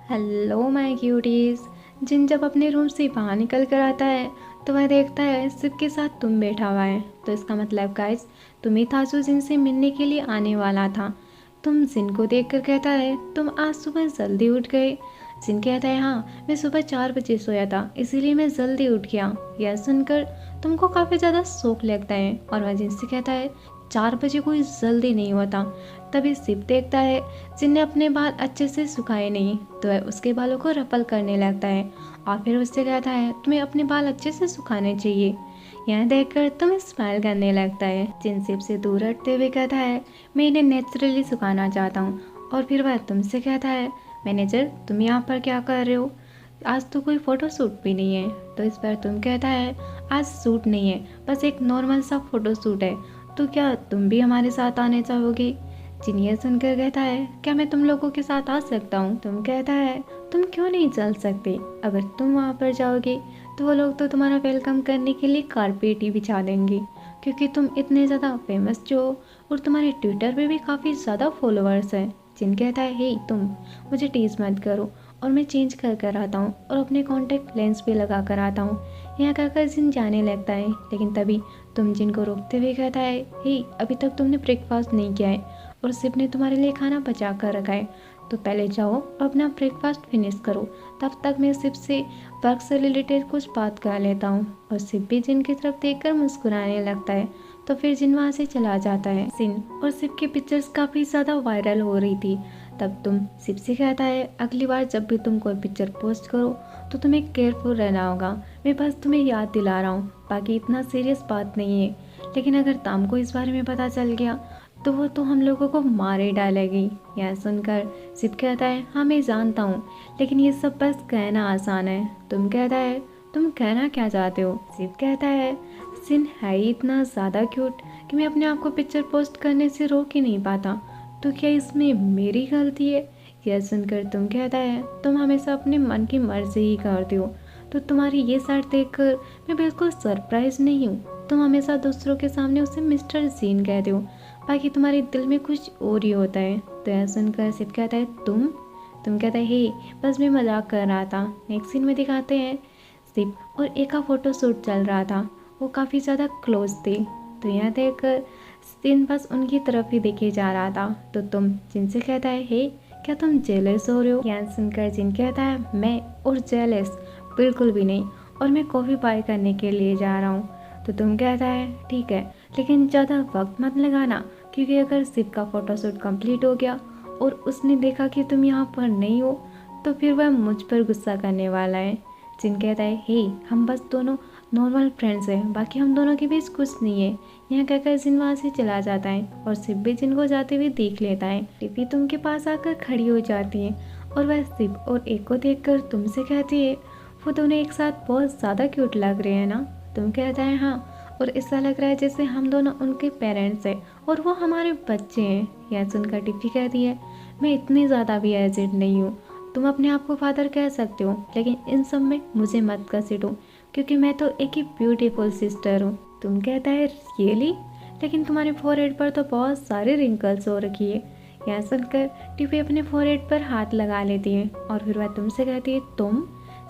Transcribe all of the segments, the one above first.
Hello my cuties. जिन जब अपने room से बाहर निकल कर आता है तो वह देखता है सिप के साथ तुम बैठा हुआ है। तो इसका मतलब गाइस तुम ही था जो जिन से मिलने के लिए आने वाला था। तुम जिन को देख कर कहता है तुम आज सुबह जल्दी उठ गए। जिन कहता है हाँ, मैं सुबह 4 बजे सोया था इसीलिए मैं जल्दी उठ गया। यह सुनकर तुमको काफ़ी ज़्यादा शौक लगता है और वह जिन से कहता है 4 बजे कोई जल्दी नहीं होता। तभी सिप देखता है जिनने अपने बाल अच्छे से सुखाए नहीं, तो वह उसके बालों को रफल करने लगता है और फिर उससे कहता है तुम्हें अपने बाल अच्छे से सुखाने चाहिए। यह देखकर तुम्हें स्माइल करने लगता है। जिन सिप से दूर हटते हुए कहता है मैं इन्हें नेचुरली सुखाना चाहता हूँ। और फिर वह तुमसे कहता है मैनेजर तुम यहाँ पर क्या कर रहे हो, आज तो कोई फ़ोटो शूट भी नहीं है। तो इस पर तुम कहता है आज शूट नहीं है, बस एक नॉर्मल सा फ़ोटो शूट है, तो क्या तुम भी हमारे साथ आने चाहोगे। जिन ये सुनकर कहता है क्या मैं तुम लोगों के साथ आ सकता हूँ। तुम कहता है तुम क्यों नहीं चल सकते, अगर तुम वहाँ पर जाओगे तो वो लोग तो तुम्हारा वेलकम करने के लिए कारपेट ही बिछा देंगे, क्योंकि तुम इतने ज़्यादा फेमस जो हो और तुम्हारे ट्विटर पे भी काफ़ी ज़्यादा फॉलोअर्स हैं। जिन कहता है हे तुम मुझे टीज मत करो और मैं चेंज कर कर आता हूँ और अपने कॉन्टैक्ट लेंस पे लगा कर आता हूँ। यह कहकर जिन जाने लगता है, लेकिन तभी तुम जिनको रोकते हुए कहता है हे अभी तक तुमने ब्रेकफास्ट नहीं किया है और सिप ने तुम्हारे लिए खाना बचा कर रखा है, तो पहले जाओ और अपना ब्रेकफास्ट फिनिश करो, तब तक मैं सिप से वर्क से रिलेटेड कुछ बात कर लेता हूँ। और सिप भी जिन की तरफ देखकर मुस्कुराने लगता है। तो फिर जिन वहाँ से चला जाता है। सिन और सिप की पिक्चर्स काफ़ी ज़्यादा वायरल हो रही थी। तब तुम सिप से कहता है अगली बार जब भी तुम कोई पिक्चर पोस्ट करो तो तुम्हें केयरफुल रहना होगा। मैं बस तुम्हें याद दिला रहा हूँ, बाकी इतना सीरियस बात नहीं है, लेकिन अगर ताम को इस बारे में पता चल गया तो वो तो हम लोगों को मार ही डालेगी। यह सुनकर सिप कहता है हाँ मैं जानता हूँ, लेकिन ये सब बस कहना आसान है। तुम कहता है तुम कहना क्या चाहते हो। सिप कहता है सिन है ही इतना ज़्यादा क्यूट कि मैं अपने आप को पिक्चर पोस्ट करने से रोक ही नहीं पाता, तो क्या इसमें मेरी गलती है। यह सुनकर तुम कहता है तुम हमेशा अपने मन की मर्जी ही करते हो, तो तुम्हारी ये साइड देखकर मैं बिल्कुल सरप्राइज नहीं हूँ। तुम हमेशा दूसरों के सामने उसे मिस्टर जीन कहते हो, बाकी तुम्हारे दिल में कुछ और ही होता है। तो यह सुनकर सिप कहता है तुम कहता है हे बस मैं मजाक कर रहा था। नेक्स्ट सीन में दिखाते हैं सिप और एक का फोटो शूट चल रहा था, वो काफ़ी ज़्यादा क्लोज थे। तो यह देखकर सिन बस उनकी तरफ ही देखे जा रहा था। तो तुम जिनसे कहता है हे क्या तुम जेलस हो रहे हो। यह सुनकर जिन कहता है मैं और जेलस बिल्कुल भी नहीं, और मैं कॉफ़ी बाय करने के लिए जा रहा हूँ। तो तुम कहता है ठीक है, लेकिन ज़्यादा वक्त मत लगाना, क्योंकि अगर सिप का फ़ोटोशूट कंप्लीट हो गया और उसने देखा कि तुम यहाँ पर नहीं हो तो फिर वह मुझ पर गुस्सा करने वाला है। जिन कहता है हे हम बस दोनों नॉर्मल फ्रेंड्स हैं, बाकी हम दोनों के बीच कुछ नहीं है। यहाँ कहकर जिन वहाँ से चला जाता है और सिप भी जिन को जाते हुए देख लेता है। टिफी तुम के पास आकर खड़ी हो जाती है और वह सिप और एक को देखकर तुमसे कहती है वो दोनों एक साथ बहुत ज़्यादा क्यूट लग रहे हैं ना। तुम कहता है हाँ, और ऐसा लग रहा है जैसे हम दोनों उनके पेरेंट्स हैं और वो हमारे बच्चे हैं। यह सुनकर टिफी कहती है मैं इतनी ज़्यादा भी एजिड नहीं हूँ, तुम अपने आप को फादर कह सकते हो, लेकिन इन सब में मुझे मत घसीटो, क्योंकि मैं तो एक ही ब्यूटीफुल सिस्टर हूँ। तुम कहता है रियली, लेकिन तुम्हारे फोरहेड पर तो बहुत सारे रिंकल्स हो रखी है। यह सुनकर टिफी अपने फोरहेड पर हाथ लगा लेती है और फिर वह तुमसे कहती है तुम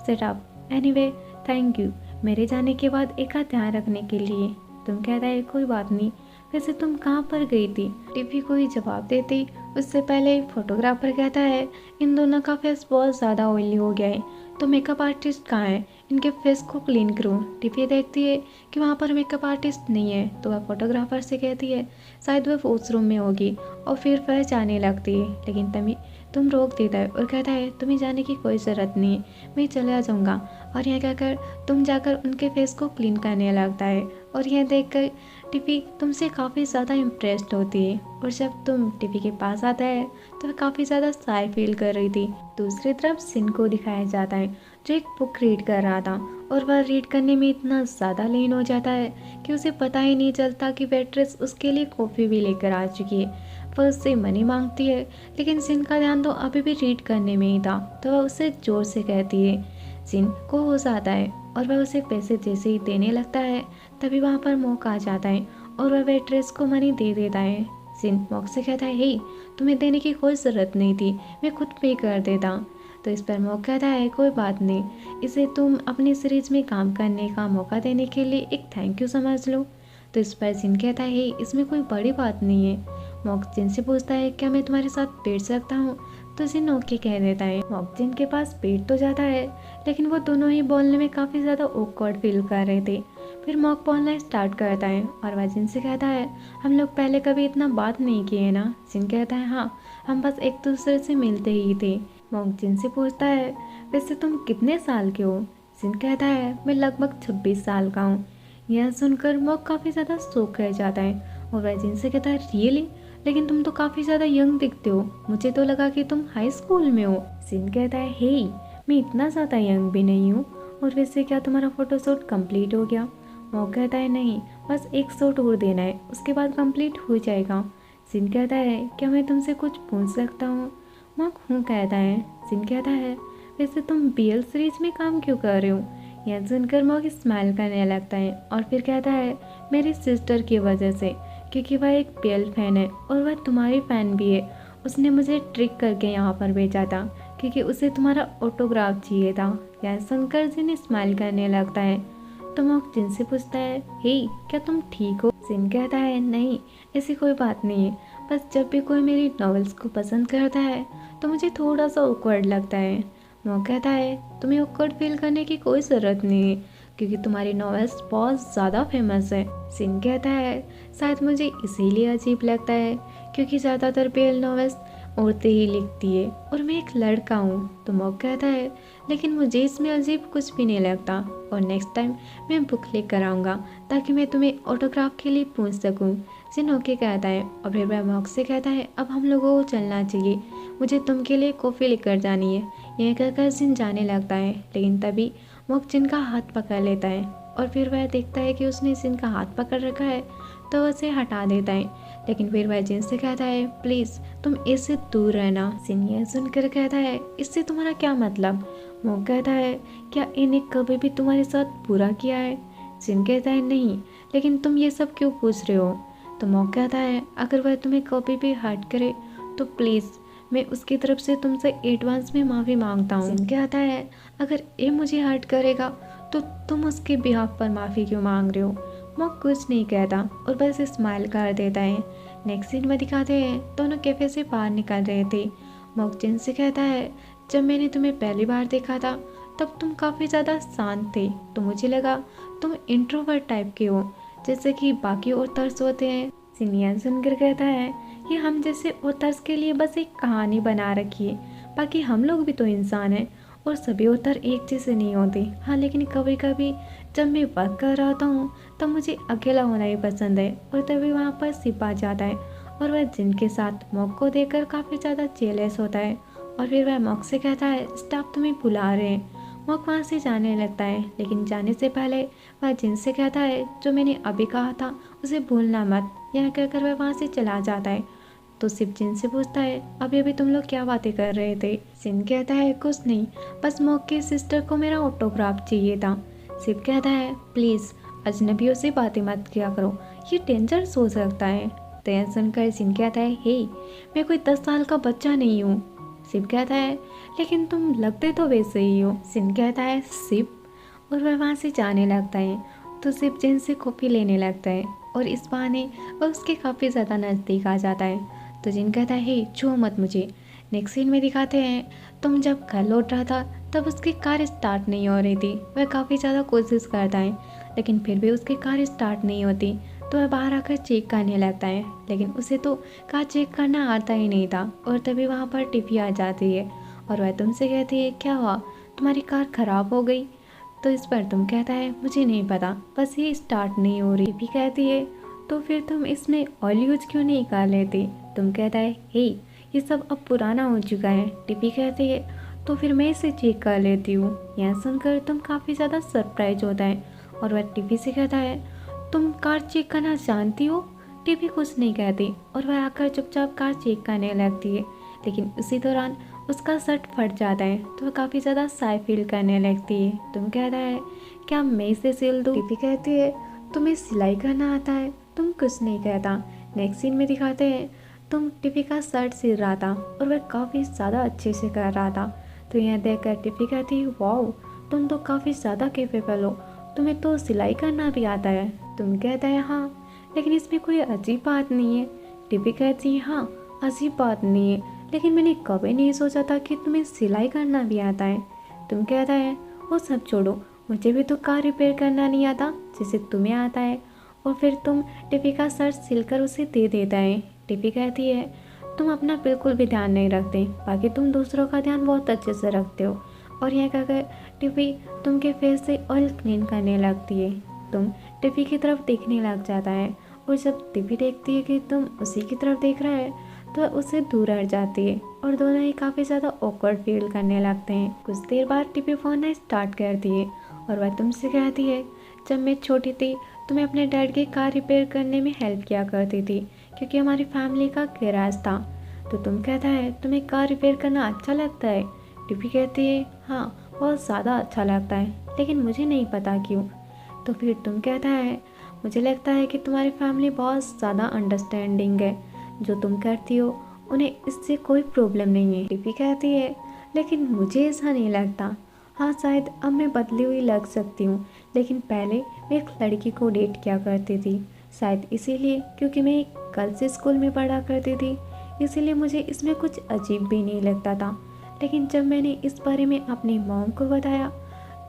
set up anyway, thank you मेरे जाने के बाद एक का ध्यान रखने के लिए। तुम कहता है कोई बात नहीं, वैसे तुम कहाँ पर गई थी। टिफी कोई जवाब देती उससे पहले फोटोग्राफर कहता है इन दोनों का फेस बहुत ज़्यादा ऑयली हो गया है, तो मेकअप आर्टिस्ट कहाँ है, इनके फेस को क्लीन करो। टिफी देखती है कि वहाँ पर मेकअप आर्टिस्ट नहीं है, तो वह फोटोग्राफर से कहती है शायद वह वॉशरूम में होगी, और फिर वह जाने लगती है। लेकिन तभी तुम रोक देता है और कहता है तुम्हें जाने की कोई ज़रूरत नहीं है, मैं चला जाऊँगा। और यह कहकर तुम जाकर उनके फेस को क्लीन करने लगता है। और यह देखकर टिफी तुमसे काफ़ी ज़्यादा इम्प्रेस्ड होती है, और जब तुम टिफी के पास आता है तो वह काफ़ी ज़्यादा शाय फील कर रही थी। दूसरी तरफ सिन को दिखाया जाता है जो एक बुक रीड कर रहा था, और वह रीड करने में इतना ज़्यादा लीन हो जाता है कि उसे पता ही नहीं चलता कि वेट्रेस उसके लिए कॉफ़ी भी लेकर आ चुकी है। वह उससे मनी मांगती है, लेकिन सिन का ध्यान तो अभी भी रीड करने में ही था, तो वह उसे ज़ोर से कहती है। सिन को होश आता है और वह उसे पैसे जैसे ही देने लगता है, तभी वहाँ पर मॉक आ जाता है और वह वेट्रेस को मनी दे देता है। सिन मॉक से कहता है हे तुम्हें देने की कोई ज़रूरत नहीं थी, मैं खुद पे कर देता। तो इस पर मॉक कहता है कोई बात नहीं, इसे तुम अपनी सीरीज में काम करने का मौका देने के लिए एक थैंक यू समझ लो। तो इस पर जिन कहता है इसमें कोई बड़ी बात नहीं है। मॉक जिन से पूछता है क्या मैं तुम्हारे साथ बैठ सकता हूँ, तो जिन ओके कह देता है। मॉक जिन के पास बैठ तो जाता है, लेकिन वो दोनों ही बोलने में काफ़ी ज़्यादा ऑकवर्ड फील कर रहे थे। फिर मॉक बोलना स्टार्ट करता है और वह जिन से कहता है हम लोग पहले कभी इतना बात नहीं किए ना। जिन कहता है हाँ, हम बस एक दूसरे से मिलते ही थे। मॉक जिन से पूछता है वैसे तुम कितने साल के हो। जिन कहता है मैं लगभग 26 साल का हूँ। यह सुनकर मॉक काफ़ी ज़्यादा शॉक रह जाता है और वह जिन से कहता है रियली, लेकिन तुम तो काफ़ी ज़्यादा यंग दिखते हो, मुझे तो लगा कि तुम हाई स्कूल में हो। जिन कहता है हे, मैं इतना ज़्यादा यंग भी नहीं हूँ, और वैसे क्या तुम्हारा फ़ोटोशूट कंप्लीट हो गया। मॉक कहता है नहीं, बस एक शॉट और देना है, उसके बाद कंप्लीट हो जाएगा। जिन कहता है क्या मैं तुमसे कुछ पूछ सकता हूँ। मॉक हूँ कहता है। जिन कहता है वैसे तुम BL सीरीज में काम क्यों कर रहे हो। यह सुनकर मॉक स्माइल करने लगता है और फिर कहता है मेरी सिस्टर की वजह से, क्योंकि वह एक BL फैन है और वह तुम्हारी फ़ैन भी है। उसने मुझे ट्रिक करके यहाँ पर भेजा था क्योंकि उसे तुम्हारा ऑटोग्राफ चाहिए था। यह सुनकर जिन स्माइल करने लगता है। तो मॉक जिन से पूछता है हे, क्या तुम ठीक हो। जिन कहता है नहीं, ऐसी कोई बात नहीं है, बस जब भी कोई मेरी नॉवेल्स को पसंद करता है तो मुझे थोड़ा सा ऑकवर्ड लगता है। मॉक कहता है तुम्हें ऑकवर्ड फील करने की कोई ज़रूरत नहीं है, क्योंकि तुम्हारी नॉवेल्स बहुत ज़्यादा फेमस है। जिन कहता है शायद मुझे इसीलिए अजीब लगता है क्योंकि ज़्यादातर BL नॉवेल्स औरतें ही लिखती है और मैं एक लड़का हूँ। तो मॉक कहता है लेकिन मुझे इसमें अजीब कुछ भी नहीं लगता, और नेक्स्ट टाइम मैं बुक लेकर आऊँगा ताकि मैं तुम्हें ऑटोग्राफ के लिए पूछ सकूँ। जिन ओके कहता है और फिर वह मॉक से कहता है अब हम लोगों को चलना चाहिए, मुझे तुमके लिए कॉफ़ी लेकर जानी है। यह कहकर जिन जाने लगता है, लेकिन तभी मॉक जिन का हाथ पकड़ लेता है और फिर वह देखता है कि उसने जिन का हाथ पकड़ रखा है, तो उसे हटा देता है। लेकिन फिर वह जिन से कहता है प्लीज़ तुम इससे दूर रहना। जिन यह सुनकर कहता है इससे तुम्हारा क्या मतलब। मॉक कहता है क्या इन्हें कभी भी तुम्हारे साथ बुरा किया है। जिन कहता है नहीं, लेकिन तुम ये सब क्यों पूछ रहे हो। तो मॉक कहता है अगर वह तुम्हें कभी भी हर्ट करे तो प्लीज़ मैं उसकी तरफ से तुमसे एडवांस में माफ़ी मांगता हूँ। जिन कहता है अगर ये मुझे हर्ट करेगा तो तुम उसके बिहाफ पर माफ़ी क्यों मांग रहे हो। मॉक कुछ नहीं कहता और बस स्माइल कर देता है। नेक्स्ट सीन में दिखाते हैं दोनों कैफ़े से बाहर निकल रहे थे। मॉक जिन से कहता है जब मैंने तुम्हें पहली बार देखा था तब तुम काफ़ी ज़्यादा शांत थे, तो मुझे लगा तुम इंट्रोवर्ट टाइप के हो, जैसे कि बाकी ऑथर्स होते हैं। सिनियर सुनकर कहता है ये हम जैसे ऑथर्स के लिए बस एक कहानी बना रखी है, बाकी हम लोग भी तो इंसान हैं और सभी ऑथर एक जैसे नहीं होते। हाँ, लेकिन कभी कभी जब मैं वर्क कर रहा हूँ तब मुझे अकेला होना ही पसंद है, और तभी वहाँ पर सिप आ जाता है और वह जिन के साथ मॉक को देखकर काफ़ी ज़्यादा जेलस होता है। और फिर वह मॉक से कहता है स्टाफ तुम्हें बुला रहे हैं। मॉक वहाँ से जाने लगता है, लेकिन जाने से पहले वह जिन से कहता है जो मैंने अभी कहा था उसे भूलना मत। यह कहकर वह वहाँ से चला जाता है। तो सिप जिन से पूछता है अभी अभी तुम लोग क्या बातें कर रहे थे। जिन कहता है कुछ नहीं, बस मॉक की सिस्टर को मेरा ऑटोग्राफ चाहिए था। सिप कहता है प्लीज़ अजनबियों से बातें मत किया करो, ये डेंजरस हो सकता है। तो यह सुनकर जिन कहता है हे, मैं कोई 10 साल का बच्चा नहीं हूँ। सिप कहता है लेकिन तुम लगते तो वैसे ही हो। जिन कहता है सिप, और वह वहाँ से जाने लगता है। तो सिप जिन से कॉफ़ी लेने लगता है और इस बहाने वह उसके काफ़ी ज़्यादा नज़दीक आ जाता है। तो जिन कहता है हे छुओ मत मुझे। नेक्स्ट सीन में दिखाते हैं तुम जब घर लौट रहा था तब उसकी कार स्टार्ट नहीं हो रही थी। वह काफ़ी ज़्यादा कोशिश करता है, लेकिन फिर भी उसकी कार स्टार्ट नहीं होती। तो वह बाहर आकर चेक करने लगता है, लेकिन उसे तो कार चेक करना आता ही नहीं था। और तभी वहाँ पर टिफ़ी आ जाती है और वह तुमसे कहती है क्या हुआ, तुम्हारी कार ख़राब हो गई। तो इस पर तुम कहता है मुझे नहीं पता, बस ये स्टार्ट नहीं हो रही। टिफ़ी कहती है तो फिर तुम इसमें ऑयल यूज क्यों नहीं कर लेते। तुम कहता है हे, ये सब अब पुराना हो चुका है। टिफ़ी कहती है तो फिर मैं इसे चेक कर लेती हूँ। यह सुनकर तुम काफ़ी ज़्यादा सरप्राइज होता है और वह टिफ़ी से कहता है तुम कार चेक करना जानती हो। टिफ़ी कुछ नहीं कहती और वह आकर चुपचाप कार चेक करने लगती है, लेकिन उसी दौरान उसका शर्ट फट जाता है तो वह काफ़ी ज़्यादा शाय फील करने लगती है। तुम कहता है क्या मैं इसे सिल दूँ। टिफ़ी कहती है तुम्हें सिलाई करना आता है। तुम कुछ नहीं कहता। नेक्स्ट सीन में दिखाते हैं तुम टिफ़ी का शर्ट सिल रहा था और वह काफ़ी ज़्यादा अच्छे से कर रहा था। तो यह देखकर टिफ़ी कहती है, वाओ तुम तो काफ़ी ज़्यादा कैपेबल हो, तुम्हें तो सिलाई करना भी आता है। तुम कहता है हाँ, लेकिन इसमें कोई अजीब बात नहीं है। टिफ़ी कहती है हाँ, अजीब बात नहीं है, लेकिन मैंने कभी नहीं सोचा था कि तुम्हें सिलाई करना भी आता है। तुम कहता है वो सब छोड़ो, मुझे भी तो कार रिपेयर करना नहीं आता जैसे तुम्हें आता है। और फिर तुम टिफ़ी का शर्ट सिलकर उसे दे देता है। टिफ़ी कहती है तुम अपना बिल्कुल भी ध्यान नहीं रखते, बाकी तुम दूसरों का ध्यान बहुत अच्छे से रखते हो। और यह कहकर टिफ़ी तुम के फेस से ऑयल क्लीन करने लगती है। तुम टिफ़ी की तरफ देखने लग जाता है और जब टिफ़ी देखती है कि तुम उसी की तरफ देख रहा है तो उससे दूर हट जाती है और दोनों ही काफ़ी ज़्यादा ऑकवर्ड फील करने लगते हैं। कुछ देर बाद टिफ़ी फ़ोन स्टार्ट करती है और वह तुमसे कहती है जब मैं छोटी थी तो मैं अपने डैड की कार रिपेयर करने में हेल्प किया करती थी क्योंकि हमारी फैमिली का गैराज था। तो तुम कहता है तुम्हें कार रिपेयर करना अच्छा लगता है। टिफ़ी कहती है हाँ, बहुत ज़्यादा अच्छा लगता है, लेकिन मुझे नहीं पता क्यों। तो फिर तुम कहता है मुझे लगता है कि तुम्हारी फैमिली बहुत ज़्यादा अंडरस्टैंडिंग है, जो तुम करती हो उन्हें इससे कोई प्रॉब्लम नहीं है। टिफ़ी कहती है लेकिन मुझे ऐसा नहीं लगता। हाँ, शायद अब मैं बदली हुई लग सकती हूँ, लेकिन पहले मैं एक लड़की को डेट किया करती थी, शायद इसीलिए क्योंकि मैं एक गर्ल्स स्कूल में पढ़ा करती थी, इसीलिए मुझे इसमें कुछ अजीब भी नहीं लगता था। लेकिन जब मैंने इस बारे में अपनी मॉम को बताया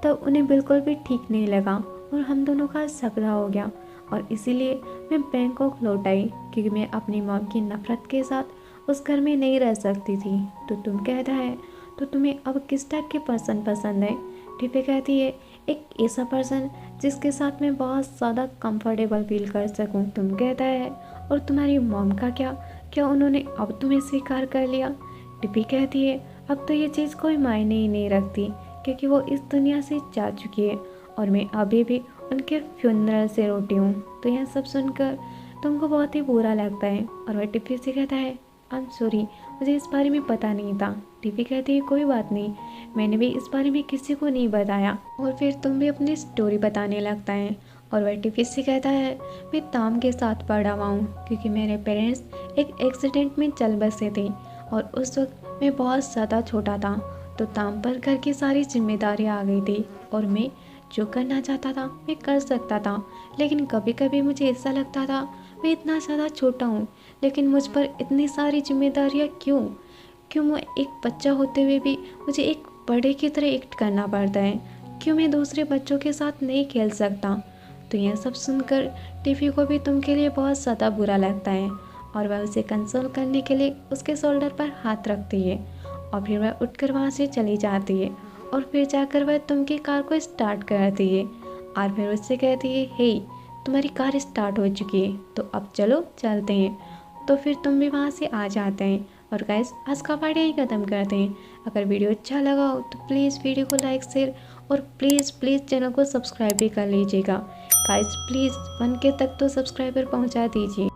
तब उन्हें बिल्कुल भी ठीक नहीं लगा और हम दोनों का झगड़ा हो गया और इसीलिए मैं बैंकॉक लौट आई क्योंकि मैं अपनी मॉम की नफ़रत के साथ उस घर में नहीं रह सकती थी। तो तुम कहता है तो तुम्हें अब किस टाइप के पर्सन पसंद है। टिफ़ी कहती है एक ऐसा पर्सन जिसके साथ मैं बहुत ज़्यादा कंफर्टेबल फील कर सकूं। तुम कहता है और तुम्हारी मॉम का क्या उन्होंने अब तुम्हें स्वीकार कर लिया। टिफ़ी कहती है अब तो ये चीज़ कोई मायने ही नहीं रखती क्योंकि वो इस दुनिया से जा चुकी है और मैं अभी भी उनके फ्यूनरल से रोटी हूँ। तो यह सब सुनकर तुमको बहुत ही बुरा लगता है और वह टिफ़ी से कहता है आई एम सॉरी, मुझे इस बारे में पता नहीं था। टिफ़ी कहती है कोई बात नहीं, मैंने भी इस बारे में किसी को नहीं बताया। और फिर तुम भी अपनी स्टोरी बताने लगता है और वह टिफ़ी से कहता है मैं ताम के साथ पढ़ा हुआ हूँ क्योंकि मेरे पेरेंट्स एक एक्सीडेंट में चल बसे थे और उस वक्त मैं बहुत ज़्यादा छोटा था, तो ताम पर घर की सारी जिम्मेदारियाँ आ गई थी और मैं जो करना चाहता था मैं कर सकता था। लेकिन कभी कभी मुझे ऐसा लगता था मैं इतना ज़्यादा छोटा हूँ, लेकिन मुझ पर इतनी सारी जिम्मेदारियाँ क्यों मैं एक बच्चा होते हुए भी मुझे एक बड़े की तरह एक्ट करना पड़ता है, क्यों मैं दूसरे बच्चों के साथ नहीं खेल सकता। तो यह सब सुनकर टिफ़ी को भी तुम के लिए बहुत ज़्यादा बुरा लगता है और वह उसे कंसोल करने के लिए उसके शोल्डर पर हाथ रखती है और फिर वह उठकर वहाँ से चली जाती है और फिर जाकर वह तुम की कार को स्टार्ट करती है और फिर उससे कहती है हे तुम्हारी कार स्टार्ट हो चुकी है, तो अब चलो चलते हैं। तो फिर तुम भी वहाँ से आ जाते हैं और गाइस आज का पार्ट यहीं ख़त्म करते हैं। अगर वीडियो अच्छा लगा हो तो प्लीज़ वीडियो को लाइक शेयर और प्लीज़ चैनल को सब्सक्राइब भी कर लीजिएगा। गाइस प्लीज़ 1K तक तो सब्सक्राइबर पहुँचा दीजिए।